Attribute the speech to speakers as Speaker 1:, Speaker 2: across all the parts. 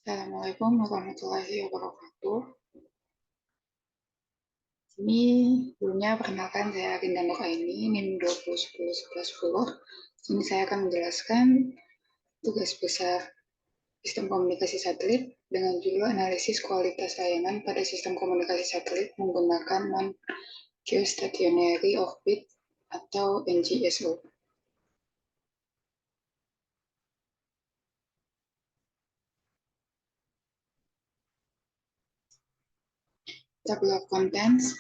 Speaker 1: Assalamualaikum warahmatullahi wabarakatuh. Ini dulunya perkenalkan saya Rinda Nuraini, NIM 20101110. Ini saya akan menjelaskan tugas besar sistem komunikasi satelit dengan judul analisis kualitas layanan pada sistem komunikasi satelit menggunakan non-geostationary orbit atau NGSO. Table of contents,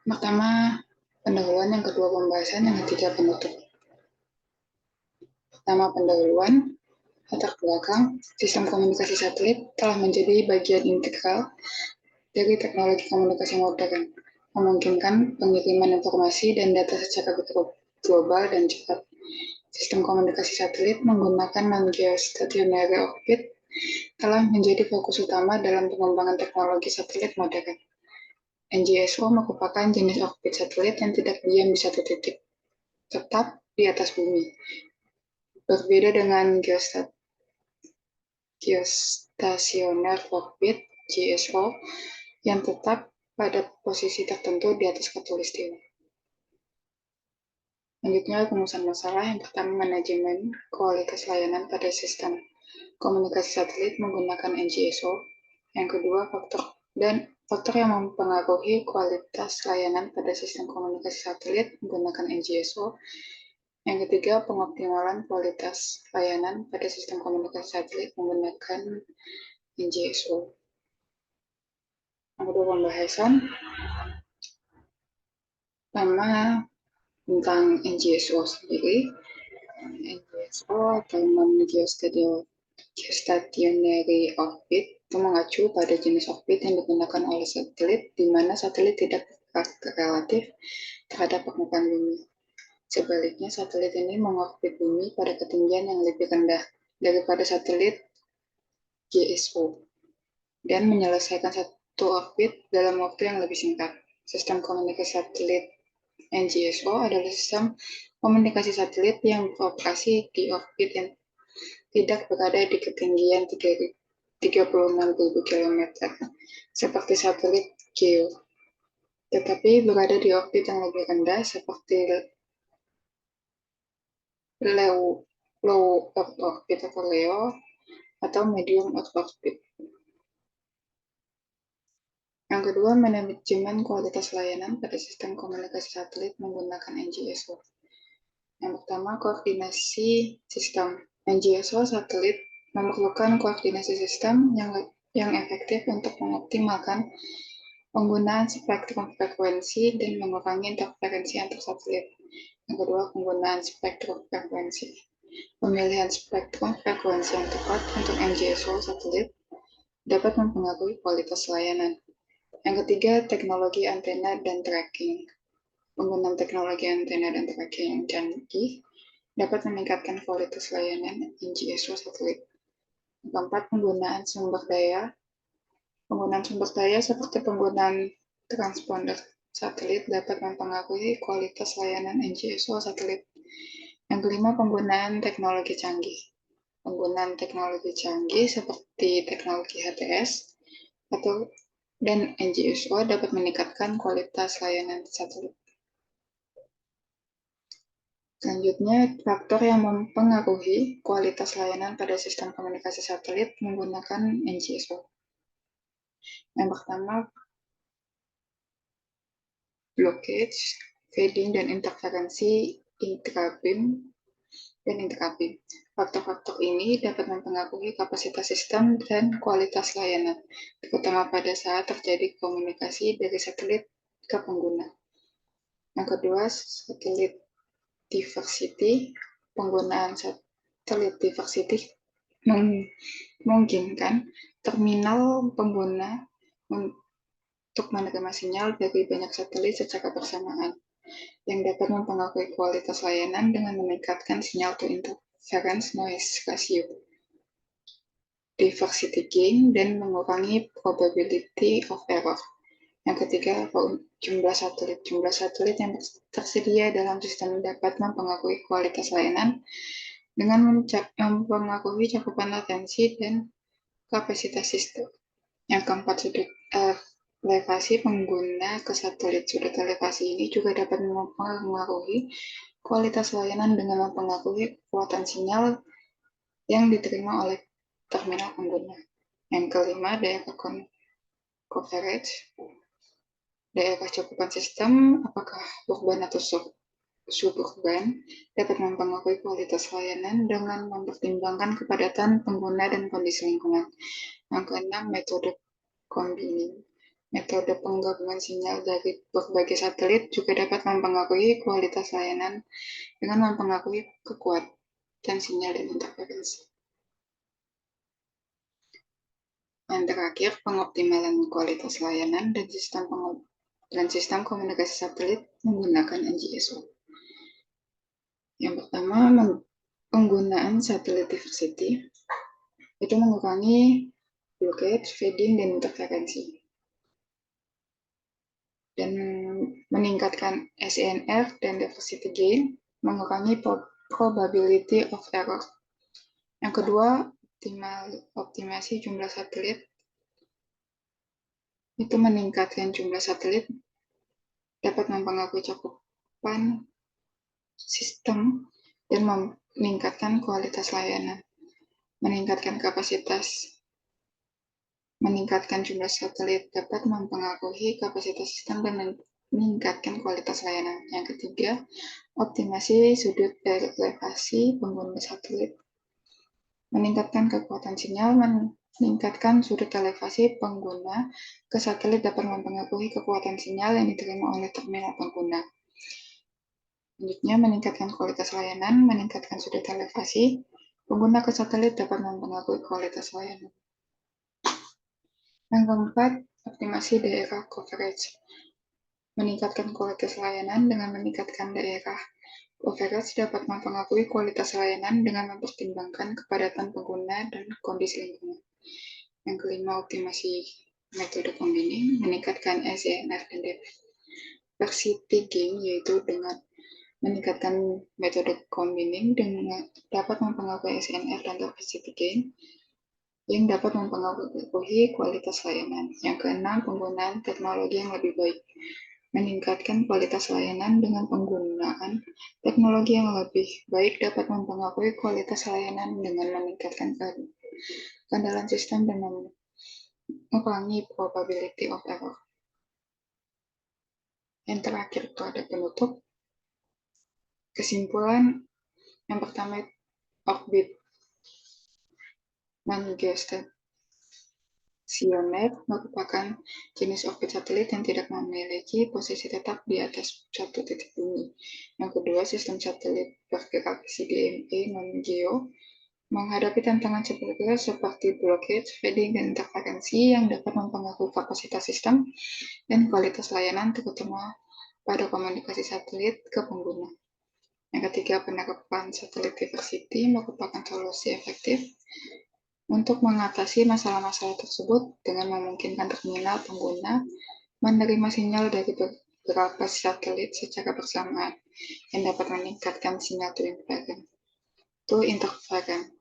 Speaker 1: pertama pendahuluan, yang kedua pembahasan, yang ketiga penutup. Pertama pendahuluan, latar belakang, sistem komunikasi satelit telah menjadi bagian integral dari teknologi komunikasi modern, memungkinkan pengiriman informasi dan data secara global dan cepat. Sistem komunikasi satelit menggunakan non-geostationary orbit telah menjadi fokus utama dalam pengembangan teknologi satelit modern. NGSO merupakan jenis orbit satelit yang tidak diam di satu titik, tetap di atas bumi. Berbeda dengan geostationary orbit (GSO) yang tetap pada posisi tertentu di atas khatulistiwa. Selanjutnya, rumusan masalah. Yang pertama, manajemen kualitas layanan pada sistem komunikasi satelit menggunakan NGSO. Yang kedua, faktor yang mempengaruhi kualitas layanan pada sistem komunikasi satelit menggunakan NGSO. Yang ketiga, pengoptimalan kualitas layanan pada sistem komunikasi satelit menggunakan NGSO. Yang kedua, pembahasan. Pertama, tentang NGSO sendiri. NGSO atau non-geostationary orbit itu mengacu pada jenis orbit yang digunakan oleh satelit, di mana satelit tidak relatif terhadap permukaan bumi. Sebaliknya, satelit ini mengorbit bumi pada ketinggian yang lebih rendah daripada satelit GSO dan menyelesaikan satu orbit dalam waktu yang lebih singkat. Sistem komunikasi satelit NGSO adalah sistem komunikasi satelit yang beroperasi di orbit yang tidak berada di ketinggian 36.000 km, seperti satelit GEO, tetapi berada di orbit yang lebih rendah, seperti low Earth orbit atau LEO, atau medium Earth orbit. Yang kedua, manajemen kualitas layanan pada sistem komunikasi satelit menggunakan NGSO. Yang pertama, koordinasi sistem. NGSO satelit memerlukan koordinasi sistem yang efektif untuk mengoptimalkan penggunaan spektrum frekuensi dan mengurangi interferensi antar satelit. Yang kedua, penggunaan spektrum frekuensi. Pemilihan spektrum frekuensi yang tepat untuk NGSO satelit dapat mempengaruhi kualitas layanan. Yang ketiga, teknologi antena dan tracking. Penggunaan teknologi antena dan tracking yang canggih dapat meningkatkan kualitas layanan NGSO satelit. Yang keempat, penggunaan sumber daya. Penggunaan sumber daya seperti penggunaan transponder satelit dapat mempengaruhi kualitas layanan NGSO satelit. Yang kelima, penggunaan teknologi canggih. Penggunaan teknologi canggih seperti teknologi HTS dan NGSO dapat meningkatkan kualitas layanan satelit. Selanjutnya, faktor yang mempengaruhi kualitas layanan pada sistem komunikasi satelit menggunakan NGSO. Yang pertama, blockage, fading, dan interferensi intrabeam dan intrabeam. Faktor-faktor ini dapat mempengaruhi kapasitas sistem dan kualitas layanan, terutama pada saat terjadi komunikasi dari satelit ke pengguna. Yang kedua, satelit diversity. Penggunaan satelit diversity memungkinkan terminal pengguna untuk menerima sinyal dari banyak satelit secara bersamaan, yang dapat mempengaruhi kualitas layanan dengan meningkatkan sinyal to interference noise ratio, diversity gain, dan mengurangi probability of error. Yang ketiga, jumlah satelit. Jumlah satelit yang tersedia dalam sistem dapat mempengaruhi kualitas layanan dengan mempengaruhi cakupan latensi dan kapasitas sistem. Yang keempat, sudut elevasi pengguna ke satelit. Sudut elevasi ini juga dapat mempengaruhi kualitas layanan dengan mempengaruhi kekuatan sinyal yang diterima oleh terminal pengguna. Yang kelima, daerah coverage. Daerah cakupan sistem, apakah urban atau suburban, dapat mempengaruhi kualitas layanan dengan mempertimbangkan kepadatan pengguna dan kondisi lingkungan. Yang keenam, metode combining. Metode penggabungan sinyal dari berbagai satelit juga dapat mempengaruhi kualitas layanan dengan mempengaruhi kekuatan sinyal dan interferensi. Yang terakhir, pengoptimalan kualitas layanan dan sistem komunikasi satelit menggunakan NGSO. Yang pertama, penggunaan satelit diversity itu mengurangi blockage, fading, dan interferensi, dan meningkatkan SNR dan diversity gain, mengurangi probability of error. Yang kedua, optimasi jumlah satelit itu meningkatkan jumlah satelit, dapat mempengaruhi cakupan sistem dan meningkatkan kualitas layanan. Meningkatkan jumlah satelit dapat mempengaruhi kapasitas sistem dan meningkatkan kualitas layanan. Yang ketiga, optimasi sudut elevasi pengguna satelit. Meningkatkan kekuatan sinyal, meningkatkan sudut elevasi pengguna ke satelit dapat mempengaruhi kekuatan sinyal yang diterima oleh terminal pengguna. Selanjutnya, meningkatkan kualitas layanan, meningkatkan sudut elevasi pengguna ke satelit dapat mempengaruhi kualitas layanan. Yang keempat, optimasi daerah coverage. Meningkatkan kualitas layanan dengan meningkatkan daerah coverage dapat mempengaruhi kualitas layanan dengan mempertimbangkan kepadatan pengguna dan kondisi lingkungan. Yang kelima, optimasi metode combining, meningkatkan SNR dan diversity gain, yaitu dengan meningkatkan metode combining dengan dapat mempengaruhi SNR dan diversity gain yang dapat mempengaruhi kualitas layanan. Yang keenam, penggunaan teknologi yang lebih baik. Meningkatkan kualitas layanan dengan penggunaan teknologi yang lebih baik dapat mempengaruhi kualitas layanan dengan meningkatkan keandalan sistem dan mengurangi probability of error. Yang terakhir itu ada penutup. Kesimpulan yang pertama, orbit non-geostationary merupakan jenis orbit satelit yang tidak memiliki posisi tetap di atas satu titik bumi. Yang kedua, sistem satelit bergerak CDMA non-geo menghadapi tantangan seperti blockage, fading, dan interferensi yang dapat mempengaruhi kapasitas sistem dan kualitas layanan, terutama pada komunikasi satelit ke pengguna. Yang ketiga, penerapan satelit diversity merupakan solusi efektif untuk mengatasi masalah-masalah tersebut dengan memungkinkan terminal pengguna menerima sinyal dari beberapa satelit secara bersamaan yang dapat meningkatkan sinyal to interference,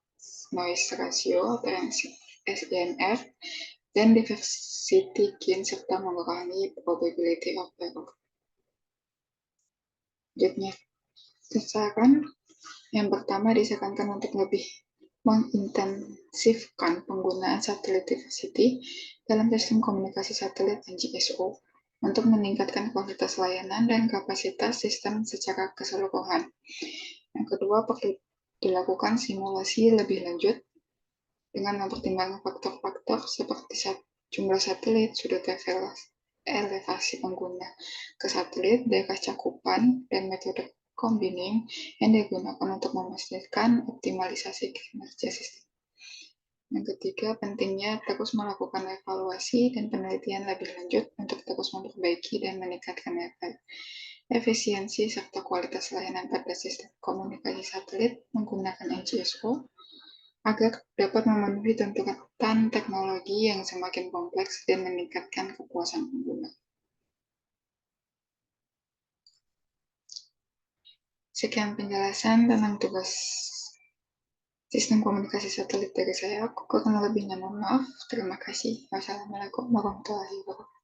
Speaker 1: noise ratio atau SNR, dan diversity gain serta mengurangi probability of error. Selanjutnya, saran yang pertama disarankan untuk lebih mengintensifkan penggunaan satelit diversity dalam sistem komunikasi satelit NGSO untuk meningkatkan kualitas layanan dan kapasitas sistem secara keseluruhan. Yang kedua, perlu dilakukan simulasi lebih lanjut dengan mempertimbangkan faktor-faktor seperti jumlah satelit, sudut elevasi pengguna ke satelit, daerah cakupan, dan metode combining yang digunakan untuk memastikan optimalisasi kinerja sistem. Yang ketiga, pentingnya terus melakukan evaluasi dan penelitian lebih lanjut untuk terus memperbaiki dan meningkatkan efisiensi serta kualitas layanan pada sistem komunikasi satelit menggunakan NGSO agar dapat memenuhi tuntutan teknologi yang semakin kompleks dan meningkatkan kepuasan pengguna. Sekian penjelasan tentang tugas sistem komunikasi satelit dari saya. Kurang lebihnya mohon maaf. Terima kasih. Wassalamualaikum warahmatullahi wabarakatuh.